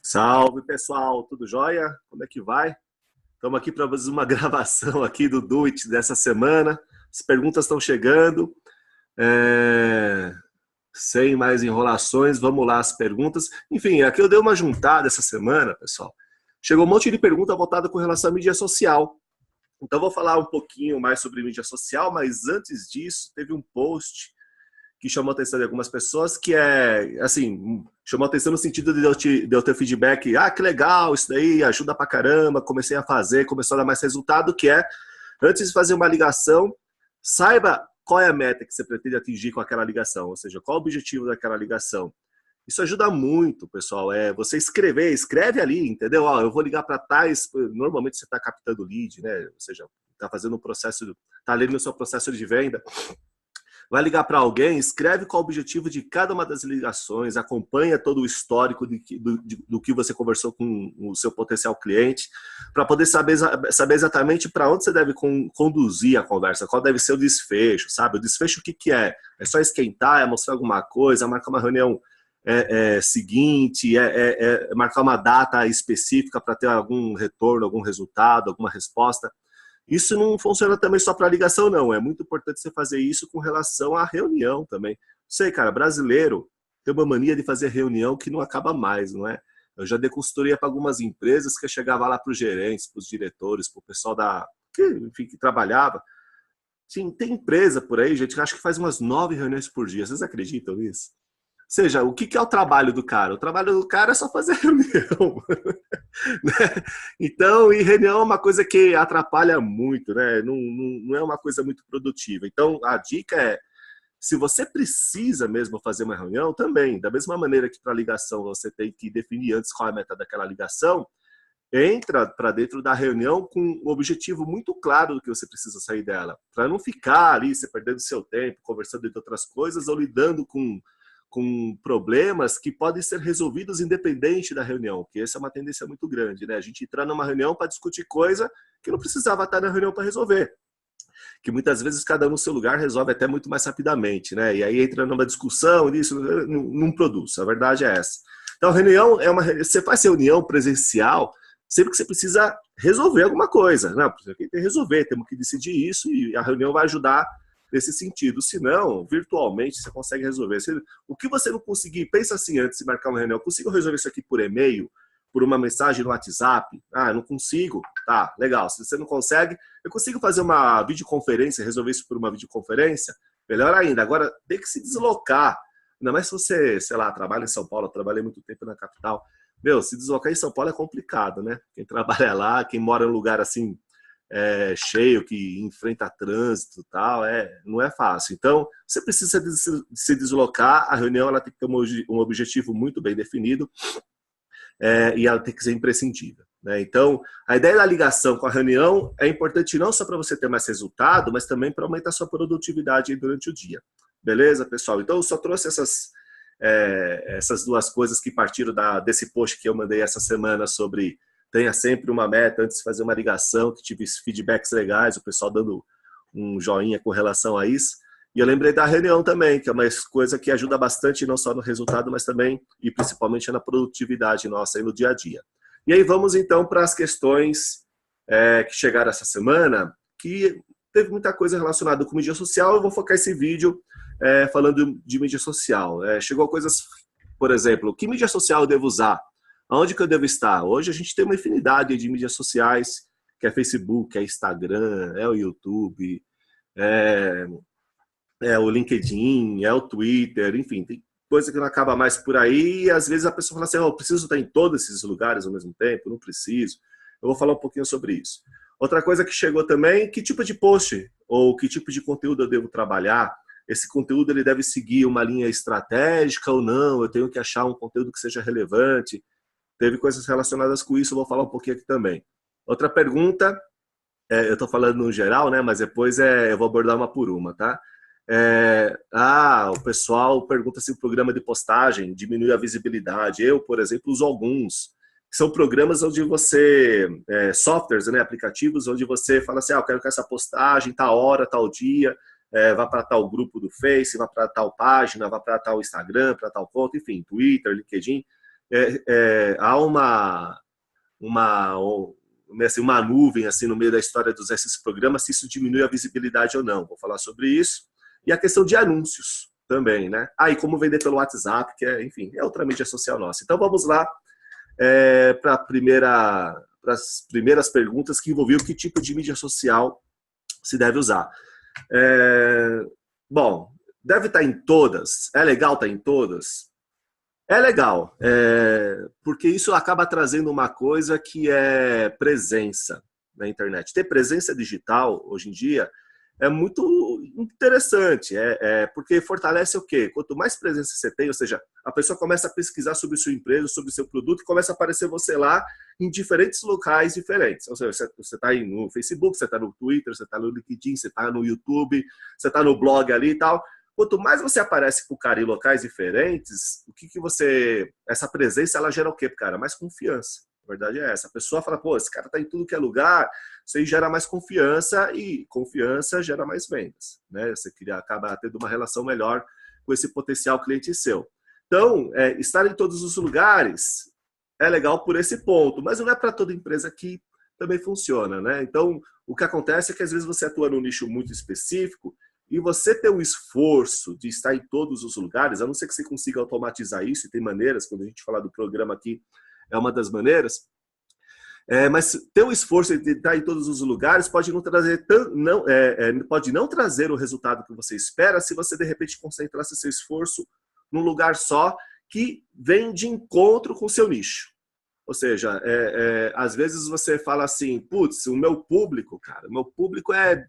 Salve, pessoal, tudo jóia? Como é que vai? Estamos aqui para mais uma gravação aqui do Do It dessa semana. As perguntas estão chegando. Sem mais enrolações, vamos lá as perguntas. Enfim, aqui eu dei uma juntada essa semana, pessoal. Chegou um monte de pergunta voltada com relação à mídia social. Então, vou falar um pouquinho mais sobre mídia social, mas antes disso, teve um post que chamou a atenção de algumas pessoas, que assim, chamou a atenção no sentido de eu ter feedback, que legal, isso daí ajuda pra caramba, comecei a fazer, começou a dar mais resultado, que é, antes de fazer uma ligação, saiba qual é a meta que você pretende atingir com aquela ligação, ou seja, qual o objetivo daquela ligação. Isso ajuda muito, pessoal, você escreve ali, entendeu? Ó, eu vou ligar para tais, normalmente você está captando lead, né? Ou seja, está fazendo um processo, está ali no seu processo de venda, vai ligar para alguém, escreve qual o objetivo de cada uma das ligações, acompanha todo o histórico do que você conversou com o seu potencial cliente, para poder saber exatamente para onde você deve conduzir a conversa, qual deve ser o desfecho, sabe? O desfecho o que é? É só esquentar, é mostrar alguma coisa, marcar uma reunião seguinte, marcar uma data específica para ter algum retorno, algum resultado, alguma resposta. Isso não funciona também só para ligação, não. É muito importante você fazer isso com relação à reunião também. Sei, cara, brasileiro tem uma mania de fazer reunião que não acaba mais, não é? Eu já dei consultoria para algumas empresas que eu chegava lá para os gerentes, para os diretores, para o pessoal que trabalhava. Sim, tem empresa por aí, gente, que acho que faz umas 9 reuniões por dia. Vocês acreditam nisso? Ou seja, o que é o trabalho do cara? O trabalho do cara é só fazer reunião. Né? Então, e reunião é uma coisa que atrapalha muito, né? Não é uma coisa muito produtiva. Então, a dica é, se você precisa mesmo fazer uma reunião, também, da mesma maneira que para ligação você tem que definir antes qual é a meta daquela ligação, entra para dentro da reunião com um objetivo muito claro do que você precisa sair dela, para não ficar ali, você perdendo seu tempo, conversando de outras coisas ou lidando com problemas que podem ser resolvidos independente da reunião, que essa é uma tendência muito grande, né? A gente entrar numa reunião para discutir coisa que não precisava estar na reunião para resolver, que muitas vezes cada um no seu lugar resolve até muito mais rapidamente, né? E aí entra numa discussão e isso não produz, a verdade é essa. Então, reunião você faz reunião presencial sempre que você precisa resolver alguma coisa, né? Tem que resolver, temos que decidir isso e a reunião vai ajudar nesse sentido. Se não, virtualmente você consegue resolver. O que você não conseguir, pensa assim antes de marcar uma reunião, eu consigo resolver isso aqui por e-mail, por uma mensagem no WhatsApp? Ah, não consigo. Tá, legal. Se você não consegue, eu consigo fazer uma videoconferência, resolver isso por uma videoconferência? Melhor ainda. Agora, tem que se deslocar. Ainda mais se você, sei lá, trabalha em São Paulo, eu trabalhei muito tempo na capital. Meu, se deslocar em São Paulo é complicado, né? Quem trabalha lá, quem mora em um lugar assim, cheio, que enfrenta trânsito e tal, não é fácil. Então, você precisa se deslocar, a reunião ela tem que ter um objetivo muito bem definido e ela tem que ser imprescindível, né? Então, a ideia da ligação com a reunião é importante não só para você ter mais resultado, mas também para aumentar a sua produtividade durante o dia. Beleza, pessoal? Então, eu só trouxe essas duas coisas que partiram desse post que eu mandei essa semana sobre tenha sempre uma meta antes de fazer uma ligação, que tive feedbacks legais, o pessoal dando um joinha com relação a isso. E eu lembrei da reunião também, que é uma coisa que ajuda bastante, não só no resultado, mas também e principalmente na produtividade nossa aí no dia a dia. E aí vamos então para as questões que chegaram essa semana, que teve muita coisa relacionada com mídia social. Eu vou focar esse vídeo falando de mídia social. Chegou coisas, por exemplo, que mídia social eu devo usar? Aonde que eu devo estar? Hoje a gente tem uma infinidade de mídias sociais, que é Facebook, é Instagram, é o YouTube, é o LinkedIn, é o Twitter, enfim, tem coisa que não acaba mais por aí e às vezes a pessoa fala assim, eu preciso estar em todos esses lugares ao mesmo tempo, não preciso. Eu vou falar um pouquinho sobre isso. Outra coisa que chegou também, que tipo de post ou que tipo de conteúdo eu devo trabalhar? Esse conteúdo ele deve seguir uma linha estratégica ou não? Eu tenho que achar um conteúdo que seja relevante? Teve coisas relacionadas com isso, eu vou falar um pouquinho aqui também. Outra pergunta, eu estou falando no geral, né? Mas depois eu vou abordar uma por uma, tá? O pessoal pergunta se o programa de postagem diminui a visibilidade. Eu, por exemplo, uso alguns. São programas onde você, softwares, né, aplicativos, onde você fala assim, eu quero que essa postagem, tal hora, tal dia, vá para tal grupo do Face, vá para tal página, vá para tal Instagram, para tal conta, enfim, Twitter, LinkedIn. há uma nuvem assim no meio da história desses programas, se isso diminui a visibilidade ou não. Vou falar sobre isso. E a questão de anúncios também, né? E como vender pelo WhatsApp, que enfim, é outra mídia social nossa. Então vamos lá para as primeiras perguntas que envolviam que tipo de mídia social se deve usar. Bom, deve estar em todas. É legal estar em todas? É legal, porque isso acaba trazendo uma coisa que é presença na internet. Ter presença digital, hoje em dia, é muito interessante, porque fortalece o quê? Quanto mais presença você tem, ou seja, a pessoa começa a pesquisar sobre sua empresa, sobre o seu produto, e começa a aparecer você lá em diferentes locais diferentes. Ou seja, você está aí no Facebook, você está no Twitter, você está no LinkedIn, você está no YouTube, você está no blog ali e tal. Quanto mais você aparece pro cara em locais diferentes, essa presença, ela gera o quê, cara? Mais confiança. A verdade é essa. A pessoa fala, pô, esse cara tá em tudo que é lugar, isso aí gera mais confiança e confiança gera mais vendas, né? Você acaba tendo uma relação melhor com esse potencial cliente seu. Então, estar em todos os lugares é legal por esse ponto, mas não é para toda empresa que também funciona, né? Então, o que acontece é que às vezes você atua num nicho muito específico e você ter o esforço de estar em todos os lugares, a não ser que você consiga automatizar isso, e tem maneiras, quando a gente falar do programa aqui, é uma das maneiras, mas ter o esforço de estar em todos os lugares pode não trazer o resultado que você espera se você, de repente, concentrasse seu esforço num lugar só que vem de encontro com o seu nicho. Ou seja, às vezes você fala assim, putz, o meu público é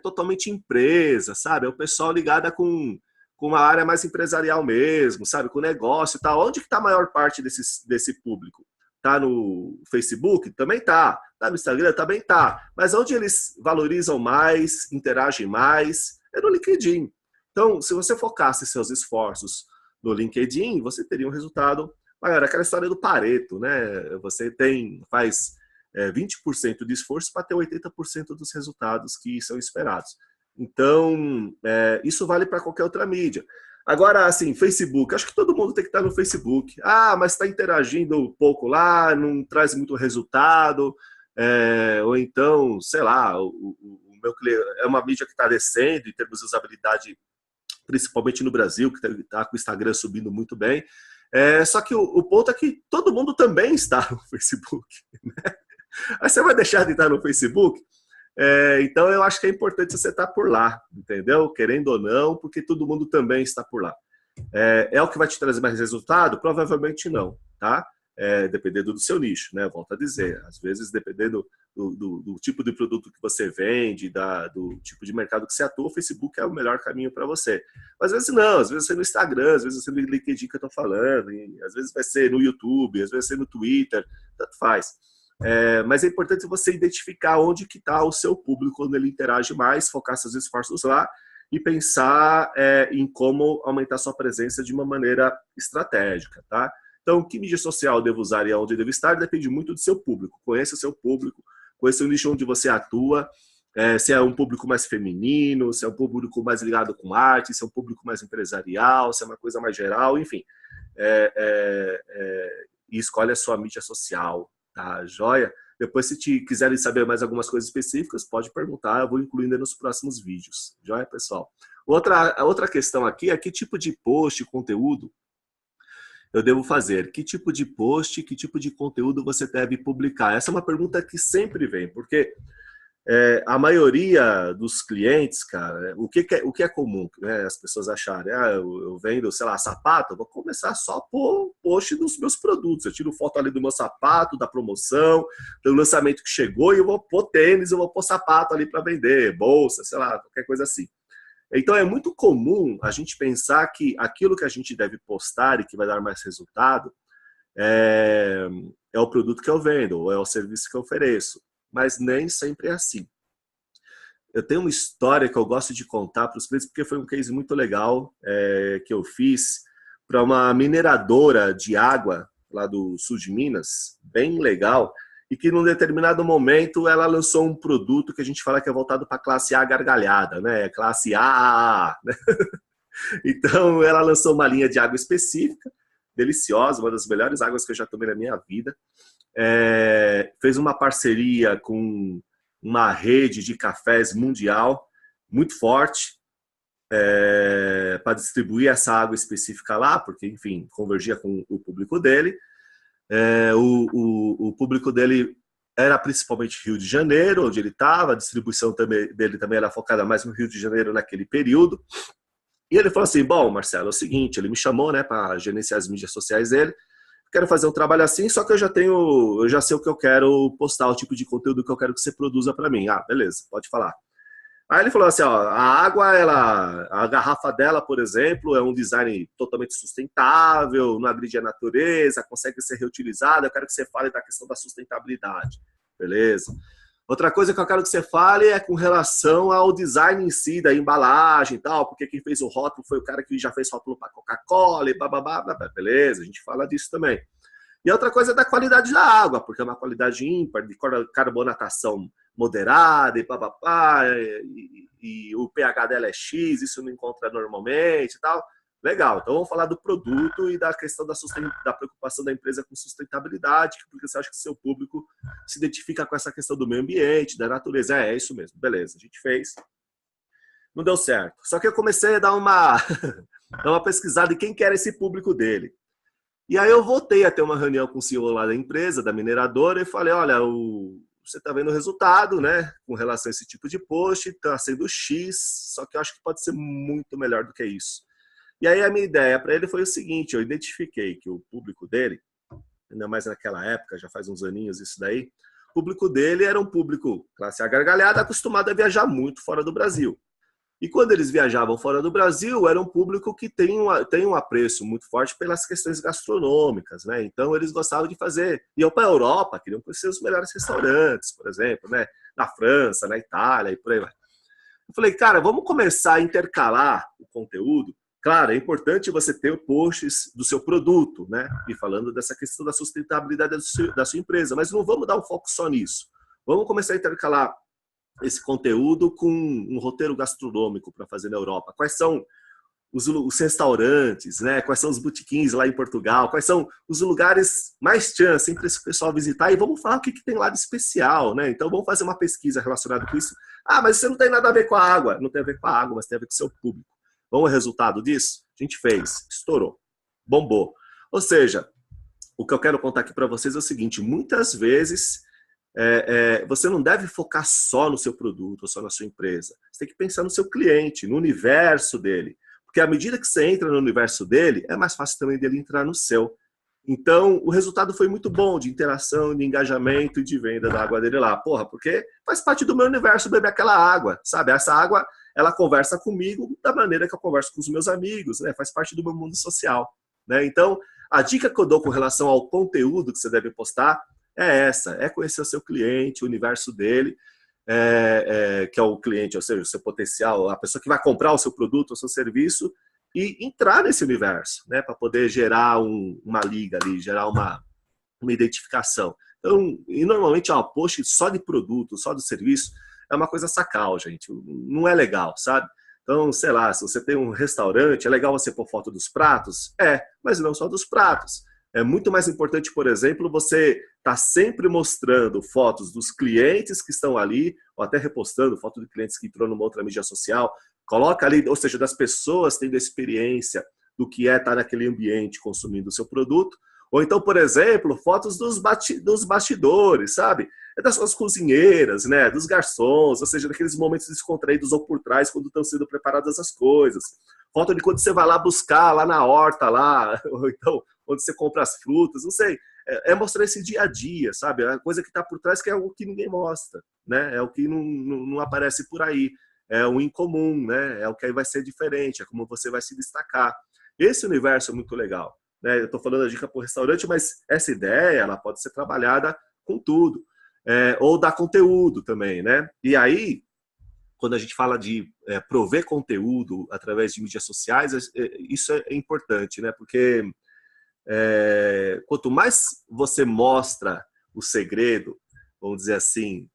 totalmente empresa, sabe? É o pessoal ligado com uma área mais empresarial mesmo, sabe? Com negócio e tal. Onde que está a maior parte desse público? Tá no Facebook? Também tá. Tá no Instagram? Também tá. Mas onde eles valorizam mais, interagem mais, é no LinkedIn. Então, se você focasse seus esforços no LinkedIn, você teria um resultado maior. Aquela história do Pareto, né? Você faz 20% de esforço para ter 80% dos resultados que são esperados. Então, isso vale para qualquer outra mídia. Agora, assim, Facebook, acho que todo mundo tem que estar no Facebook. Mas está interagindo um pouco lá, não traz muito resultado, ou então, sei lá, o meu cliente é uma mídia que está descendo em termos de usabilidade, principalmente no Brasil, que está com o Instagram subindo muito bem. Só que o ponto é que todo mundo também está no Facebook, né? Aí você vai deixar de estar no Facebook? Então eu acho que é importante você estar por lá, entendeu? Querendo ou não, porque todo mundo também está por lá. É o que vai te trazer mais resultado? Provavelmente não, tá? Dependendo do seu nicho, né? Volto a dizer, às vezes dependendo do tipo de produto que você vende, do tipo de mercado que você atua, o Facebook é o melhor caminho para você. Mas às vezes não, às vezes é no Instagram, às vezes é no LinkedIn que eu estou falando, às vezes vai ser no YouTube, às vezes vai ser no Twitter, tanto faz. Mas é importante você identificar onde que está o seu público, quando ele interage mais, focar seus esforços lá e pensar em como aumentar sua presença de uma maneira estratégica, tá? Então, que mídia social eu devo usar e aonde eu devo estar depende muito do seu público. Conheça o seu público, conheça o nicho onde você atua, se é um público mais feminino, se é um público mais ligado com arte, se é um público mais empresarial, se é uma coisa mais geral, enfim. E escolhe a sua mídia social. Tá, joia? Depois, se quiserem saber mais algumas coisas específicas, pode perguntar, eu vou incluindo nos próximos vídeos. Joia, pessoal? Outra questão aqui é que tipo de post, conteúdo eu devo fazer? Que tipo de post, que tipo de conteúdo você deve publicar? Essa é uma pergunta que sempre vem, porque a maioria dos clientes, cara, o que é comum, né, as pessoas acharem, eu vendo, sei lá, sapato, eu vou começar só por post dos meus produtos, eu tiro foto ali do meu sapato, da promoção, do lançamento que chegou, e eu vou pôr tênis, eu vou pôr sapato ali para vender, bolsa, sei lá, qualquer coisa assim. Então é muito comum a gente pensar que aquilo que a gente deve postar e que vai dar mais resultado é o produto que eu vendo, ou é o serviço que eu ofereço. Mas nem sempre é assim. Eu tenho uma história que eu gosto de contar para os clientes, porque foi um case muito legal que eu fiz para uma mineradora de água lá do sul de Minas, bem legal, e que num determinado momento ela lançou um produto que a gente fala que é voltado para a classe A gargalhada, né? Classe A, né? Então ela lançou uma linha de água específica, deliciosa, uma das melhores águas que eu já tomei na minha vida. Fez uma parceria com uma rede de cafés mundial muito forte, para distribuir essa água específica lá, porque, enfim, convergia com o público dele. O público dele era principalmente Rio de Janeiro, onde ele estava, a distribuição dele também era focada mais no Rio de Janeiro naquele período. E ele falou assim, bom, Marcelo, é o seguinte, ele me chamou, né, para gerenciar as mídias sociais dele, quero fazer um trabalho assim, só que eu já sei o que eu quero postar, o tipo de conteúdo que eu quero que você produza para mim. Ah, beleza, pode falar. Aí ele falou assim, ó, a água, a garrafa dela, por exemplo, é um design totalmente sustentável, não agride a natureza, consegue ser reutilizada, eu quero que você fale da questão da sustentabilidade. Beleza. Outra coisa que eu quero que você fale é com relação ao design em si, da embalagem e tal, porque quem fez o rótulo foi o cara que já fez rótulo para Coca-Cola e bababá, beleza, a gente fala disso também. E outra coisa é da qualidade da água, porque é uma qualidade ímpar, de carbonatação moderada e papapá, e o pH dela é X, isso não encontra normalmente e tal. Legal, então vamos falar do produto e da questão da preocupação da empresa com sustentabilidade, porque você acha que seu público se identifica com essa questão do meio ambiente, da natureza. É isso mesmo, beleza, a gente fez. Não deu certo. Só que eu comecei a dar uma pesquisada em quem que era esse público dele. E aí eu voltei a ter uma reunião com o CEO lá da empresa, da mineradora, e falei, olha, você está vendo o resultado, né? Com relação a esse tipo de post, está sendo X, só que eu acho que pode ser muito melhor do que isso. E aí a minha ideia para ele foi o seguinte, eu identifiquei que o público dele, ainda mais naquela época, já faz uns aninhos isso daí, o público dele era um público classe A gargalhada, acostumado a viajar muito fora do Brasil. E quando eles viajavam fora do Brasil, era um público que tem um apreço muito forte pelas questões gastronômicas, né? Então eles gostavam de iam para a Europa, queriam conhecer os melhores restaurantes, por exemplo, né? Na França, na Itália e por aí vai. Eu falei, cara, vamos começar a intercalar o conteúdo. Claro, é importante você ter posts do seu produto, né? E falando dessa questão da sustentabilidade da sua empresa, mas não vamos dar um foco só nisso. Vamos começar a intercalar esse conteúdo com um roteiro gastronômico para fazer na Europa. Quais são os restaurantes, né? Quais são os botequins lá em Portugal? Quais são os lugares mais chance sempre esse pessoal visitar? E vamos falar o que tem lá de especial, né? Então vamos fazer uma pesquisa relacionada com isso. Ah, mas isso não tem nada a ver com a água. Não tem a ver com a água, mas tem a ver com o seu público. Vamos ao resultado disso? A gente fez, estourou, bombou. Ou seja, o que eu quero contar aqui para vocês é o seguinte, muitas vezes você não deve focar só no seu produto ou só na sua empresa. Você tem que pensar no seu cliente, no universo dele. Porque à medida que você entra no universo dele, é mais fácil também dele entrar no seu. Então, o resultado foi muito bom de interação, de engajamento e de venda da água dele lá. Porra, porque faz parte do meu universo beber aquela água, sabe? Essa água, ela conversa comigo da maneira que eu converso com os meus amigos, né? Faz parte do meu mundo social, né? Então, a dica que eu dou com relação ao conteúdo que você deve postar é essa, é conhecer o seu cliente, o universo dele, que é o cliente, ou seja, o seu potencial, a pessoa que vai comprar o seu produto, o seu serviço, e entrar nesse universo, né, para poder gerar uma liga ali, gerar uma identificação. Então, e normalmente, post só de produto, só do serviço, é uma coisa sacal, gente, não é legal, sabe? Então, sei lá, se você tem um restaurante, é legal você pôr foto dos pratos? Mas não só dos pratos. É muito mais importante, por exemplo, você estar sempre mostrando fotos dos clientes que estão ali, ou até repostando foto de clientes que entrou numa outra mídia social. Coloca ali, ou seja, das pessoas tendo experiência do que é estar naquele ambiente consumindo o seu produto. Ou então, por exemplo, fotos dos bastidores, sabe? Das suas cozinheiras, né? Dos garçons, ou seja, daqueles momentos descontraídos ou por trás, quando estão sendo preparadas as coisas. Foto de quando você vai lá buscar, lá na horta, lá, ou então, onde você compra as frutas, não sei. É mostrar esse dia a dia, sabe? A coisa que está por trás que é algo que ninguém mostra, né? É o que não aparece por aí. É o incomum, né? É o que aí vai ser diferente, é como você vai se destacar. Esse universo é muito legal. Né? Eu estou falando a dica para o restaurante, mas essa ideia ela pode ser trabalhada com tudo. Ou dar conteúdo também, né? E aí, quando a gente fala de prover conteúdo através de mídias sociais, isso é importante, né? Porque quanto mais você mostra o segredo, vamos dizer assim,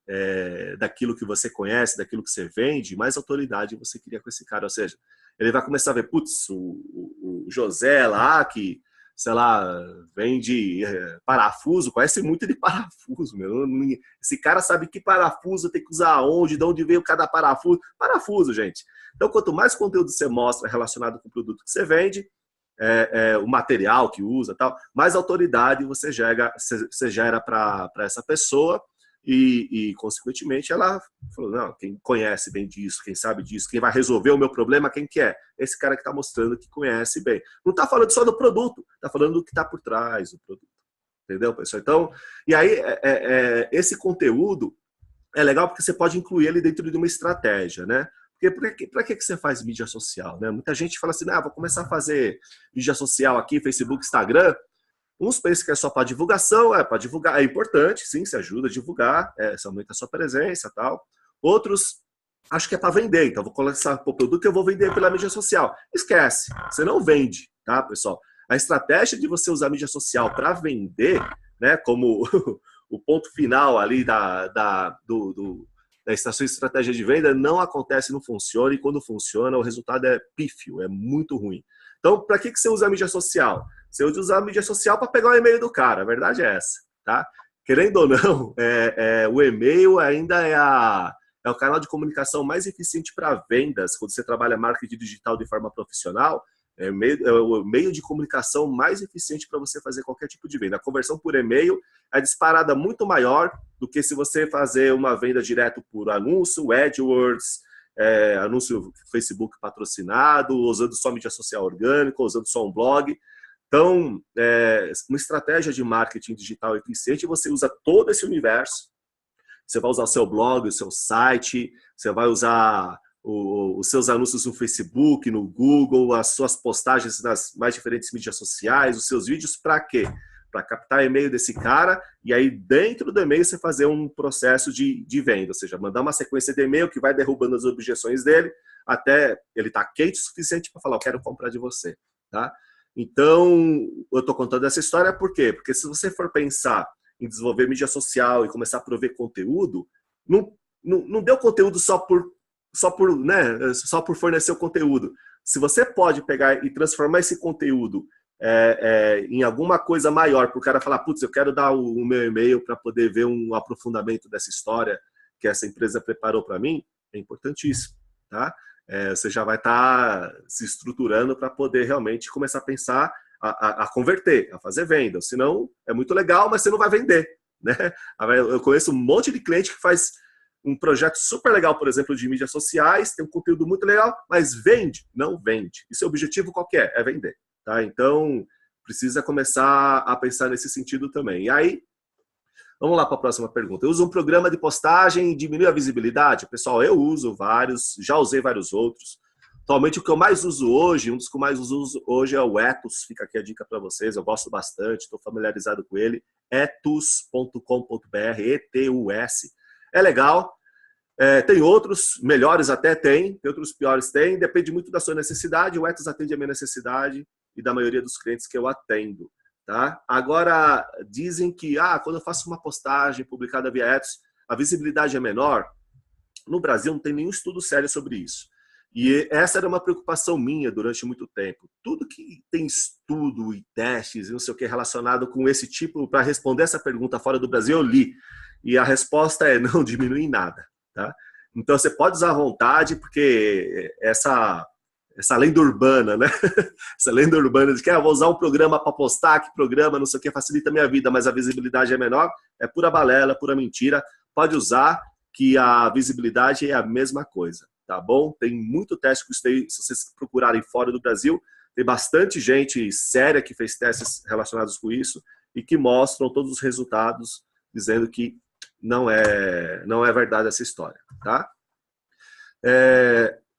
daquilo que você conhece, daquilo que você vende, mais autoridade você cria com esse cara. Ou seja, ele vai começar a ver, putz, o José lá, que sei lá, vende parafuso, conhece muito de parafuso, meu. Esse cara sabe que parafuso tem que usar onde, de onde veio cada parafuso. Parafuso, gente. Então, quanto mais conteúdo você mostra relacionado com o produto que você vende, o material que usa, tal, mais autoridade você gera para essa pessoa e, consequentemente, ela falou, não, quem conhece bem disso, quem sabe disso, quem vai resolver o meu problema, quem que é? Esse cara que está mostrando que conhece bem. Não está falando só do produto, está falando do que está por trás do produto. Entendeu, pessoal? Então, e aí, esse conteúdo é legal porque você pode incluir ele dentro de uma estratégia, né? Porque para que você faz mídia social, né? Muita gente fala assim, vou começar a fazer mídia social aqui, Facebook, Instagram. Uns pensam que é só para divulgação, para divulgar, é importante, sim, se ajuda a divulgar, você aumenta a sua presença e tal. Outros acham que é para vender, então vou começar o produto e eu vou vender pela mídia social. Esquece, você não vende, tá, pessoal? A estratégia de você usar a mídia social para vender, né, como o ponto final ali da sua estratégia de venda, não acontece, não funciona, e quando funciona, o resultado é pífio, é muito ruim. Então, para que você usa a mídia social? Você usa a mídia social para pegar o e-mail do cara, a verdade é essa, tá? Querendo ou não, o e-mail ainda é o canal de comunicação mais eficiente para vendas, quando você trabalha marketing digital de forma profissional, é o meio de comunicação mais eficiente para você fazer qualquer tipo de venda. A conversão por e-mail é disparada muito maior do que se você fazer uma venda direto por anúncio, AdWords, anúncio Facebook patrocinado, usando só mídia social orgânica, usando só um blog. Então, uma estratégia de marketing digital eficiente, você usa todo esse universo. Você vai usar o seu blog, o seu site, você vai usar os seus anúncios no Facebook, no Google, as suas postagens nas mais diferentes mídias sociais, os seus vídeos, para quê? Para captar e-mail desse cara e aí dentro do e-mail você fazer um processo de venda, ou seja, mandar uma sequência de e-mail que vai derrubando as objeções dele até ele estar quente o suficiente para falar, eu quero comprar de você, tá? Então, eu estou contando essa história por quê? Porque se você for pensar em desenvolver mídia social e começar a prover conteúdo, não deu conteúdo só por fornecer o conteúdo. Se você pode pegar e transformar esse conteúdo em alguma coisa maior, para o cara falar, putz, eu quero dar o meu e-mail para poder ver um aprofundamento dessa história que essa empresa preparou para mim, é importantíssimo, tá? Você já vai estar se estruturando para poder realmente começar a pensar, a converter, a fazer venda. Senão, é muito legal, mas você não vai vender, né? Eu conheço um monte de cliente que faz um projeto super legal, por exemplo, de mídias sociais, tem um conteúdo muito legal, mas vende? Não vende. E seu objetivo qual que é? É vender. Tá? Então, precisa começar a pensar nesse sentido também. E aí, vamos lá para a próxima pergunta. Eu uso um programa de postagem e diminui a visibilidade? Pessoal, eu uso vários, já usei vários outros. Atualmente, o que eu mais uso hoje, um dos que eu mais uso hoje é o Etus. Fica aqui a dica para vocês, eu gosto bastante, estou familiarizado com ele. etus.com.br, E-T-U-S. É legal. Tem outros, melhores até tem outros piores tem, depende muito da sua necessidade. O Etus atende a minha necessidade e da maioria dos clientes que eu atendo. Tá? Agora, dizem que quando eu faço uma postagem publicada via Etus, a visibilidade é menor. No Brasil não tem nenhum estudo sério sobre isso. E essa era uma preocupação minha durante muito tempo. Tudo que tem estudo e testes e não sei o que relacionado com esse tipo, para responder essa pergunta fora do Brasil, eu li. E a resposta é não diminui em nada. Tá? Então você pode usar à vontade, porque essa lenda urbana, né? Essa lenda urbana de que vou usar um programa para postar, que programa, não sei o que, facilita a minha vida, mas a visibilidade é menor, é pura balela, pura mentira. Pode usar, que a visibilidade é a mesma coisa, tá bom? Tem muito teste que se vocês procurarem fora do Brasil, tem bastante gente séria que fez testes relacionados com isso e que mostram todos os resultados, dizendo que não é verdade essa história, tá?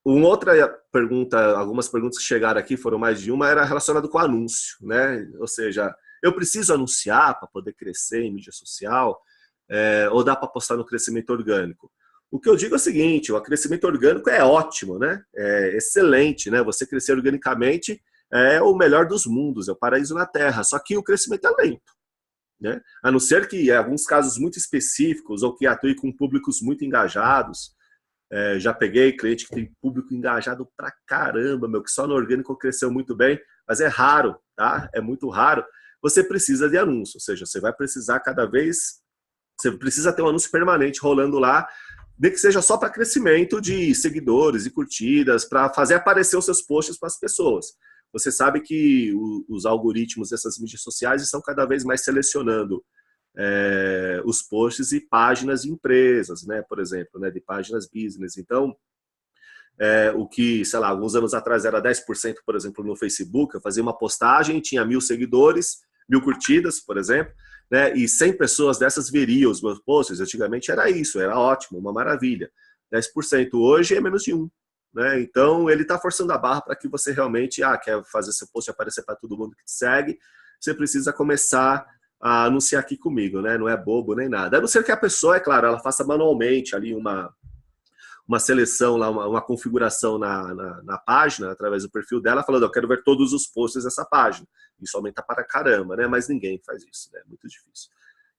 Uma outra pergunta, algumas perguntas que chegaram aqui, foram mais de uma, era relacionada com anúncio, né? Ou seja, eu preciso anunciar para poder crescer em mídia social, ou dá para apostar no crescimento orgânico? O que eu digo é o seguinte, o crescimento orgânico é ótimo, né? É excelente, né? Você crescer organicamente é o melhor dos mundos, é o paraíso na Terra, só que o crescimento é lento. Né? A não ser que em alguns casos muito específicos ou que atue com públicos muito engajados. Já peguei cliente que tem público engajado pra caramba, que só no orgânico cresceu muito bem. mas é raro, tá? É muito raro. Você precisa de anúncio, ou seja, você vai precisar cada vez, você precisa ter um anúncio permanente rolando lá, nem que seja só para crescimento de seguidores e curtidas, para fazer aparecer os seus posts para as pessoas. Você sabe que os algoritmos dessas mídias sociais estão cada vez mais selecionando os posts e páginas de empresas, né, por exemplo, né, de páginas business. Então, o que, sei lá, alguns anos atrás era 10%, por exemplo, no Facebook, eu fazia uma postagem, tinha 1.000 seguidores, 1.000 curtidas, por exemplo, né, e 100 pessoas dessas veriam os meus posts. Antigamente era isso, era ótimo, uma maravilha. 10% hoje é menos de 1. Né? Então, ele está forçando a barra para que você realmente quer fazer seu post aparecer para todo mundo que te segue, você precisa começar a anunciar aqui comigo, né? Não é bobo nem nada. A não ser que a pessoa, é claro, ela faça manualmente ali uma seleção, lá, uma configuração na página, através do perfil dela, falando, eu quero ver todos os posts dessa página. Isso aumenta para caramba, né? Mas ninguém faz isso, né? É muito difícil.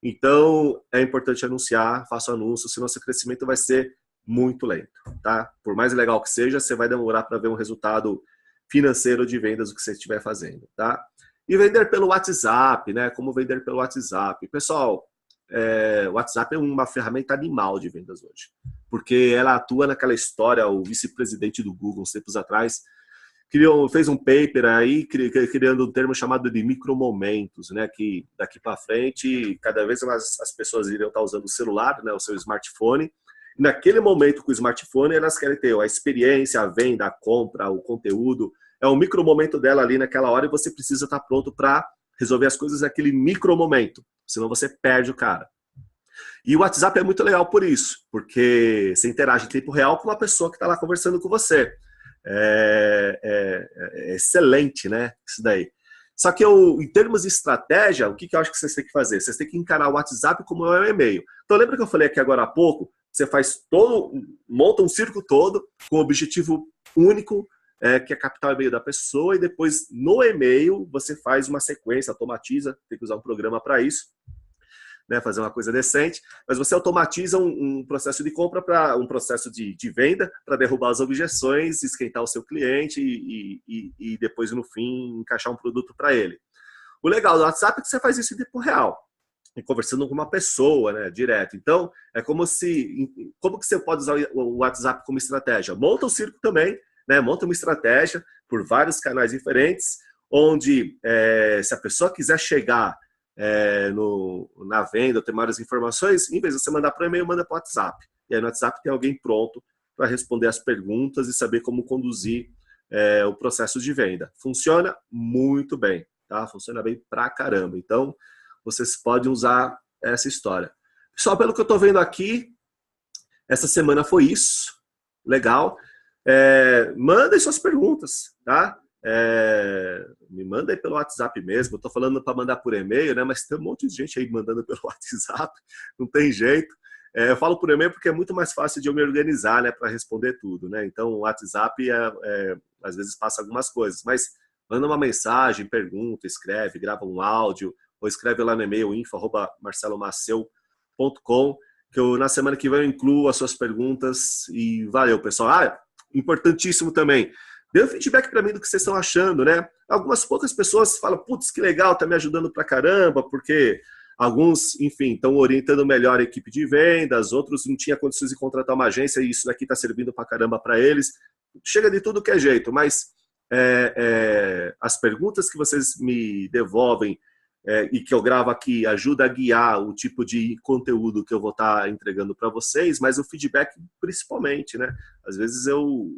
Então, é importante anunciar, faça o anúncio, senão seu crescimento vai ser muito lento, tá? Por mais legal que seja, você vai demorar para ver um resultado financeiro de vendas do que você estiver fazendo, tá? E vender pelo WhatsApp, né? Como vender pelo WhatsApp? Pessoal, o WhatsApp é uma ferramenta animal de vendas hoje, porque ela atua naquela história, o vice-presidente do Google, uns tempos atrás, fez um paper aí, criando um termo chamado de micromomentos, né? Que daqui para frente, cada vez mais as pessoas iriam estar usando o celular, né? O seu smartphone. E naquele momento com o smartphone, elas querem ter a experiência, a venda, a compra, o conteúdo. É um micromomento dela ali naquela hora e você precisa estar pronto para resolver as coisas naquele micromomento. Senão você perde o cara. E o WhatsApp é muito legal por isso, porque você interage em tempo real com uma pessoa que está lá conversando com você. É excelente, né? Isso daí. Só que em termos de estratégia, o que eu acho que vocês têm que fazer? Vocês têm que encarar o WhatsApp como um e-mail. Então lembra que eu falei aqui agora há pouco? Você monta um círculo todo com um objetivo único, que é captar o e-mail da pessoa, e depois no e-mail você faz uma sequência, automatiza, tem que usar um programa para isso, né, fazer uma coisa decente, mas você automatiza um processo de compra para um processo de venda para derrubar as objeções, esquentar o seu cliente e depois, no fim, encaixar um produto para ele. O legal do WhatsApp é que você faz isso em tempo real, conversando com uma pessoa, né, direto. Então, como que você pode usar o WhatsApp como estratégia? Monta o círculo também, né, monta uma estratégia por vários canais diferentes, onde se a pessoa quiser chegar na venda, ter maiores informações, em vez de você mandar para o e-mail, manda para o WhatsApp. E aí no WhatsApp tem alguém pronto para responder as perguntas e saber como conduzir o processo de venda. Funciona muito bem, tá? Funciona bem pra caramba. Então, vocês podem usar essa história. Pessoal, pelo que eu estou vendo aqui, essa semana foi isso. Legal. Mandem suas perguntas, tá? Me manda aí pelo WhatsApp mesmo. Eu estou falando para mandar por e-mail, né? Mas tem um monte de gente aí mandando pelo WhatsApp. Não tem jeito. Eu falo por e-mail porque é muito mais fácil de eu me organizar, né, para responder tudo, né? Então, o WhatsApp às vezes passa algumas coisas, mas manda uma mensagem, pergunta, escreve, grava um áudio, ou escreve lá no e-mail info@marcelomaceu.com, que na semana que vem eu incluo as suas perguntas. E valeu, pessoal. Importantíssimo também, dê um feedback para mim do que vocês estão achando, né? Algumas poucas pessoas falam, putz, que legal, tá me ajudando pra caramba, porque alguns, enfim, estão orientando melhor a equipe de vendas, outros não tinham condições de contratar uma agência e isso daqui está servindo pra caramba para eles. Chega de tudo que é jeito, mas as perguntas que vocês me devolvem e que eu gravo aqui ajuda a guiar o tipo de conteúdo que eu vou estar entregando para vocês, mas o feedback principalmente, né? Às vezes o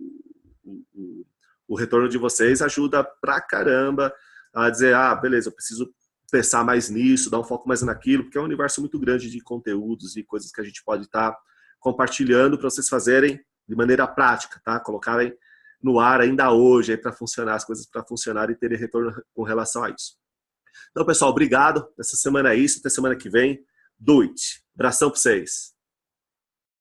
retorno de vocês ajuda pra caramba a dizer, beleza, eu preciso pensar mais nisso, dar um foco mais naquilo, porque é um universo muito grande de conteúdos e coisas que a gente pode estar compartilhando para vocês fazerem de maneira prática, tá? Colocarem no ar ainda hoje para funcionar, as coisas para funcionar e terem retorno com relação a isso. Então, pessoal, obrigado. Essa semana é isso. Até semana que vem. Do it. Abração para vocês.